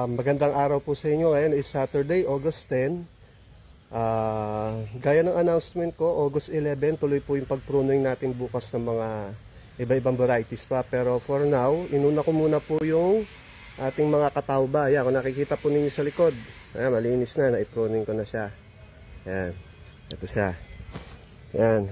Magandang araw po sa inyo. Ngayon is Saturday, August 10. Gaya ng announcement ko, August 11, tuloy po yung pag-pruning natin bukas ng mga iba-ibang varieties pa. Pero for now, inuna ko muna po yung ating mga katawba. Ayan, kung nakikita po ninyo sa likod. Ayan, malinis na, na-pruning ko na siya. Ayan, ito siya. Ayan.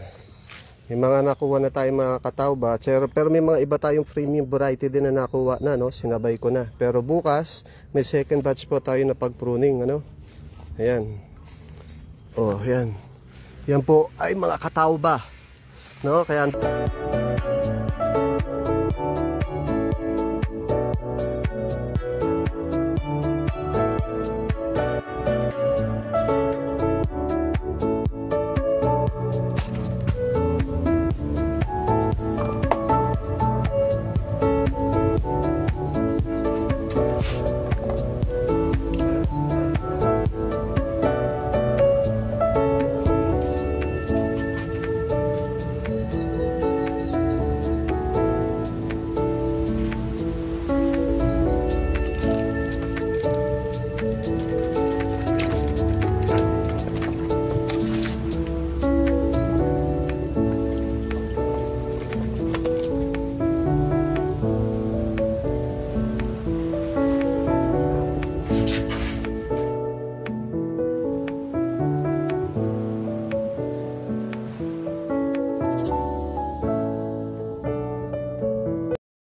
May mga nakuha na tayong mga katawba, pero may mga iba tayong premium variety din na nakuha na, no? Sinabay ko na. Pero bukas, may second batch po tayo na pag-pruning, ano? Ayan. Oh, ayan. Yan po ay mga katawba, no? Kaya